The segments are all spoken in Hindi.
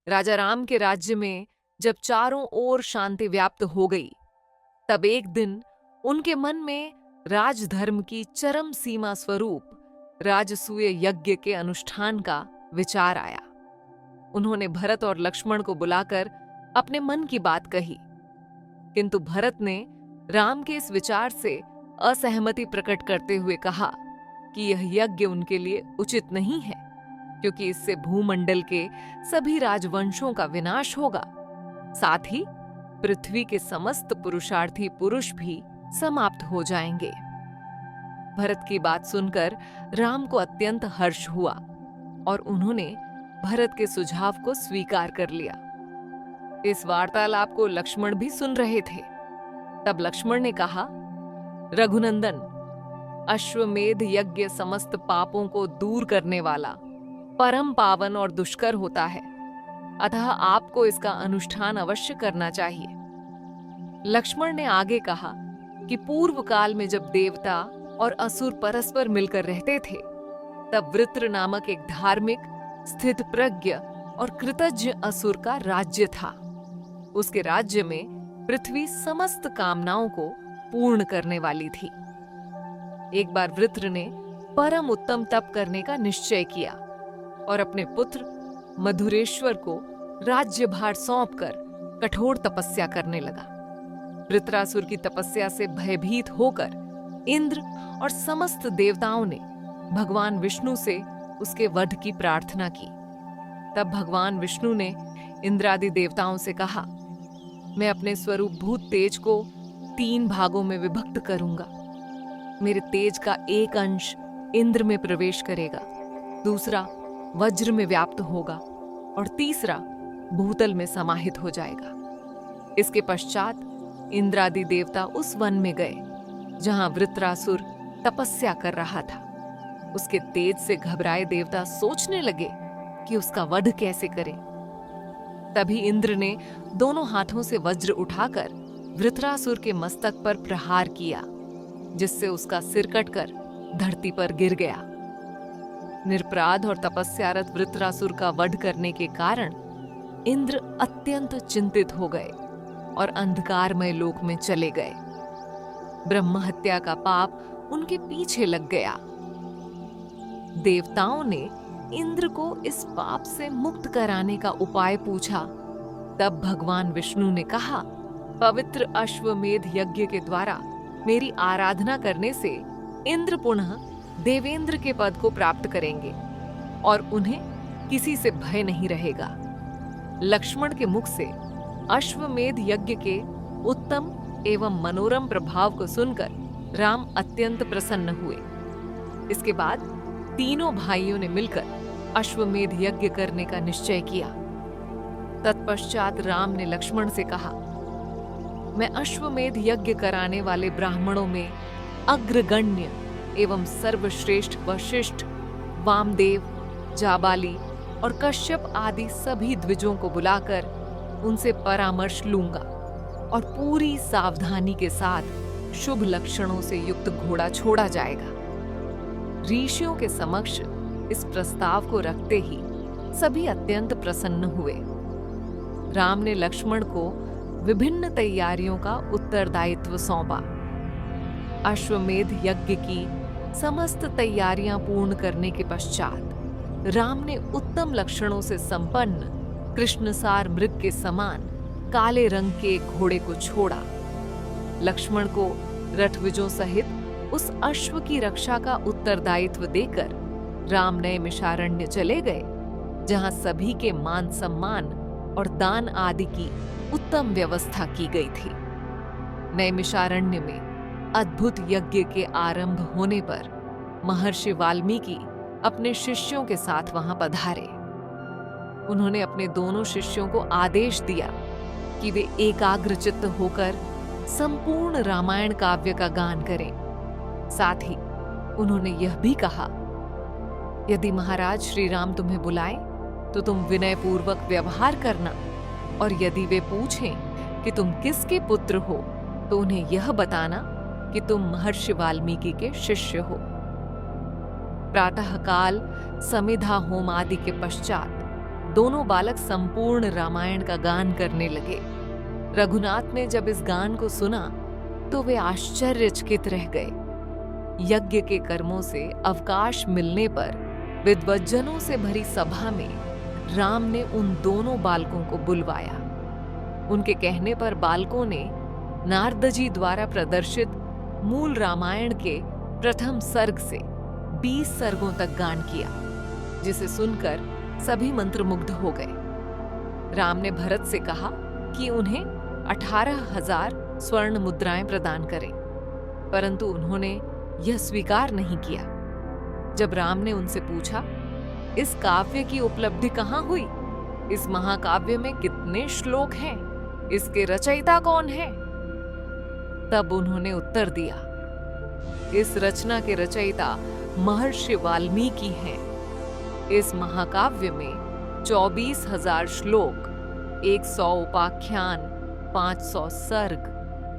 राजा राम के राज्य में जब चारों ओर शांति व्याप्त हो गई, तब एक दिन उनके मन में राजधर्म की चरम सीमा स्वरूप राजसूय यज्ञ के अनुष्ठान का विचार आया। उन्होंने भरत और लक्ष्मण को बुलाकर अपने मन की बात कही, किंतु भरत ने राम के इस विचार से असहमति प्रकट करते हुए कहा कि यह यज्ञ उनके लिए उचित नहीं है, क्योंकि इससे भूमंडल के सभी राजवंशों का विनाश होगा, साथ ही पृथ्वी के समस्त पुरुषार्थी पुरुष भी समाप्त हो जाएंगे। भरत की बात सुनकर राम को अत्यंत हर्ष हुआ और उन्होंने भरत के सुझाव को स्वीकार कर लिया। इस वार्तालाप को लक्ष्मण भी सुन रहे थे। तब लक्ष्मण ने कहा, रघुनंदन, अश्वमेध यज्ञ समस्त पापों को दूर करने वाला परम पावन और दुष्कर होता है, अतः आपको इसका अनुष्ठान अवश्य करना चाहिए। लक्ष्मण ने आगे कहा कि पूर्व काल में जब देवता और असुर परस्पर मिलकर रहते थे, तब वृत्र नामक एक धार्मिक, स्थितप्रज्ञ और कृतज्ञ असुर का राज्य था। उसके राज्य में पृथ्वी समस्त कामनाओं को पूर्ण करने वाली थी। एक बार वृत्र ने परम उत्तम तप करने का निश्चय किया और अपने पुत्र मधुरेश्वर को राज्यभार सौंपकर कठोर तपस्या करने लगा। वृत्रासुर की तपस्या से भयभीत होकर इंद्र और समस्त देवताओं ने भगवान विष्णु से उसके वध की प्रार्थना की। तब भगवान विष्णु ने इंद्रादि देवताओं से कहा, मैं अपने स्वरूप भूत तेज को 3 भागों में विभक्त करूंगा। मेरे तेज का एक अंश इंद्र में प्रवेश करेगा, दूसरा वज्र में व्याप्त होगा और तीसरा भूतल में समाहित हो जाएगा। इसके पश्चात इंद्रादि देवता उस वन में गए जहां वृत्रासुर तपस्या कर रहा था। उसके तेज से घबराए देवता सोचने लगे कि उसका वध कैसे करें। तभी इंद्र ने दोनों हाथों से वज्र उठाकर वृत्रासुर के मस्तक पर प्रहार किया, जिससे उसका सिर कटकर धरती पर गिर गया। निरपराध और तपस्यारत वृत्रासुर का वध करने के कारण इंद्र अत्यंत चिंतित हो गए और अंधकारमय लोक में चले गए। ब्रह्म हत्या का पाप उनके पीछे लग गया। देवताओं ने इंद्र को इस पाप से मुक्त कराने का उपाय पूछा। तब भगवान विष्णु ने कहा, पवित्र अश्वमेध यज्ञ के द्वारा मेरी आराधना करने से इंद्र पुनः देवेंद्र के पद को प्राप्त करेंगे और उन्हें किसी से भय नहीं रहेगा। लक्ष्मण के मुख से अश्वमेध यज्ञ के उत्तम एवं मनोरम प्रभाव को सुनकर राम अत्यंत प्रसन्न हुए। इसके बाद तीनों भाइयों ने मिलकर अश्वमेध यज्ञ करने का निश्चय किया। तत्पश्चात राम ने लक्ष्मण से कहा, मैं अश्वमेध यज्ञ कराने वाले ब्राह्मणों में अग्रगण्य एवं सर्वश्रेष्ठ वशिष्ठ, वामदेव, जाबाली और कश्यप आदि सभी द्विजों को बुलाकर उनसे परामर्श लूंगा और पूरी सावधानी के साथ शुभ लक्षणों से युक्त घोड़ा छोड़ा जाएगा। ऋषियों के समक्ष इस प्रस्ताव को रखते ही सभी अत्यंत प्रसन्न हुए। राम ने लक्ष्मण को विभिन्न तैयारियों का उत्तरदायित्व सौंपा। अश्वमेध यज्ञ की समस्त तैयारियां पूर्ण करने के पश्चात राम ने उत्तम लक्षणों से संपन्न कृष्णसार मृग के समान काले रंग के एक घोड़े को छोड़ा। लक्ष्मण को रथविजों सहित उस अश्व की रक्षा का उत्तरदायित्व देकर राम नैमिषारण्य चले गए, जहां सभी के मान सम्मान और दान आदि की उत्तम व्यवस्था की गई थी। नैमिषारण्य में अद्भुत यज्ञ के आरंभ होने पर महर्षि वाल्मीकि अपने शिष्यों के साथ वहां पधारे। उन्होंने अपने दोनों शिष्यों को आदेश दिया कि वे एकाग्रचित्त होकर संपूर्ण रामायण काव्य का गान करें। साथ ही उन्होंने यह भी कहा, यदि महाराज श्री राम तुम्हें बुलाएं तो तुम विनयपूर्वक व्यवहार करना, और यदि वे पूछें कि तुम किसके पुत्र हो तो उन्हें यह बताना कि तुम महर्षि वाल्मीकि के शिष्य हो। प्रातःकाल समिधा होम आदि के पश्चात दोनों बालक संपूर्ण रामायण का गान करने लगे। रघुनाथ ने जब इस गान को सुना तो वे आश्चर्यचकित रह गए। यज्ञ के कर्मों से अवकाश मिलने पर विद्वज्जनों से भरी सभा में राम ने उन दोनों बालकों को बुलवाया। उनके कहने पर बालकों ने नारद जी द्वारा प्रदर्शित मूल रामायण के प्रथम सर्ग से 20 सर्गों तक गान किया, जिसे सुनकर सभी मंत्रमुग्ध हो गए। राम ने भरत से कहा कि उन्हें 18,000 स्वर्ण मुद्राएं प्रदान करें, परंतु उन्होंने यह स्वीकार नहीं किया। जब राम ने उनसे पूछा, इस काव्य की उपलब्धि कहाँ हुई? इस महाकाव्य में कितने श्लोक हैं? इसके रचयिता कौन है? तब उन्होंने उत्तर दिया, इस रचना के रचयिता महर्षि वाल्मीकि हैं। इस महाकाव्य में 24,000 श्लोक, 100 उपाख्यान, 500 सर्ग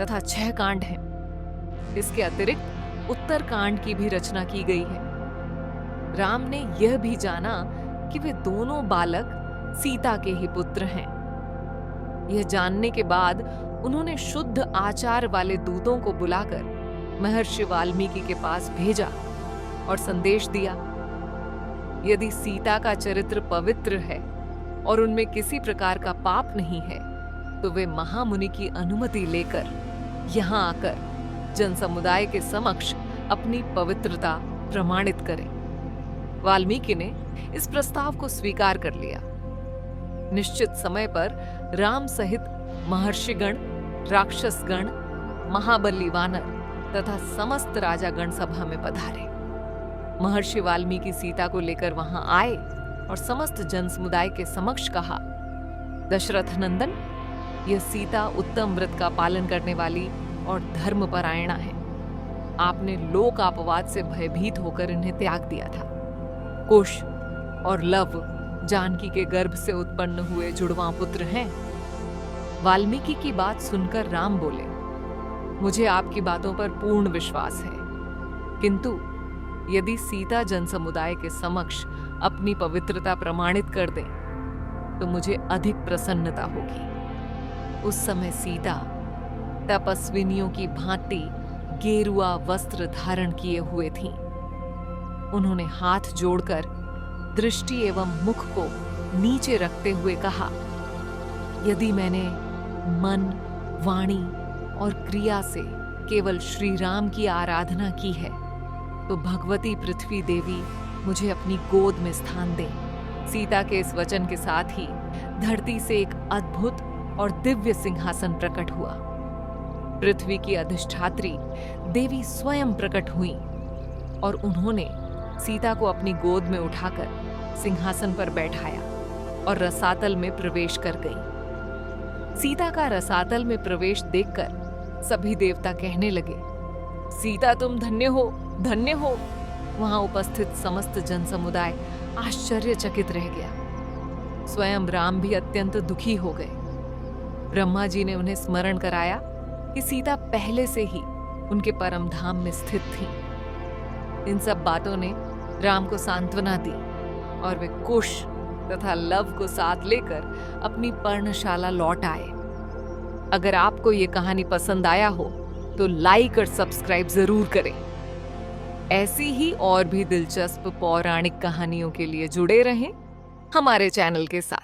तथा 6 कांड हैं। इसके अतिरिक्त उत्तर कांड की भी रचना की गई है। राम ने यह भी जाना कि वे दोनों बालक सीता के ही पुत्र हैं। यह जानने के बाद उन्होंने शुद्ध आचार वाले दूतों को बुलाकर महर्षि वाल्मीकि के पास भेजा और संदेश दिया, यदि सीता का चरित्र पवित्र है और उनमें किसी प्रकार का पाप नहीं है, तो वे महामुनि की अनुमति लेकर यहाँ आकर जनसमुदाय के समक्ष अपनी पवित्रता प्रमाणित करें। वाल्मीकि ने इस प्रस्ताव को स्वीकार कर लिया। निश्चित समय पर राम सहित महर्षिगण, राक्षसगण, महाबली वानर तथा समस्त राजागण सभा में पधारे। महर्षि वाल्मीकि सीता को लेकर वहां आए और समस्त जनसमुदाय के समक्ष कहा, दशरथ नंदन, यह सीता उत्तम व्रत का पालन करने वाली और धर्मपरायणा है। आपने लोक अपवाद से भयभीत होकर इन्हें त्याग दिया था। कुश और लव जानकी के गर्भ से उत्पन्न हुए जुड़वां पुत्र हैं। वाल्मीकि की बात सुनकर राम बोले, मुझे आपकी बातों पर पूर्ण विश्वास है, किंतु यदि सीता जनसमुदाय के समक्ष अपनी पवित्रता प्रमाणित कर दें तो मुझे अधिक प्रसन्नता होगी। उस समय सीता तपस्विनियों की भांति गेरुआ वस्त्र धारण किए हुए थीं। उन्होंने हाथ जोड़कर दृष्टि एवं मुख को नीचे रखते हुए कहा, यदि मैंने मन, वाणी और क्रिया से केवल श्री राम की आराधना की है, तो भगवती पृथ्वी देवी मुझे अपनी गोद में स्थान दे। सीता के इस वचन के साथ ही धरती से एक अद्भुत और दिव्य सिंहासन प्रकट हुआ। पृथ्वी की अधिष्ठात्री देवी स्वयं प्रकट हुई और उन्होंने सीता को अपनी गोद में उठाकर सिंहासन पर बैठाया और रसातल में प्रवेश कर गई। सीता का रसातल में प्रवेश देखकर सभी देवता कहने लगे, सीता तुम धन्य हो, धन्य हो। वहां उपस्थित समस्त जनसमुदाय आश्चर्यचकित रह गया। स्वयं राम भी अत्यंत दुखी हो गए। ब्रह्मा जी ने उन्हें स्मरण कराया कि सीता पहले से ही उनके परम धाम में स्थित थी। इन सब बातों ने राम को सांत्वना दी और वे कुश तथा लव को साथ लेकर अपनी पर्णशाला लौट आए। अगर आपको ये कहानी पसंद आया हो तो लाइक और सब्सक्राइब जरूर करें। ऐसी ही और भी दिलचस्प पौराणिक कहानियों के लिए जुड़े रहें हमारे चैनल के साथ।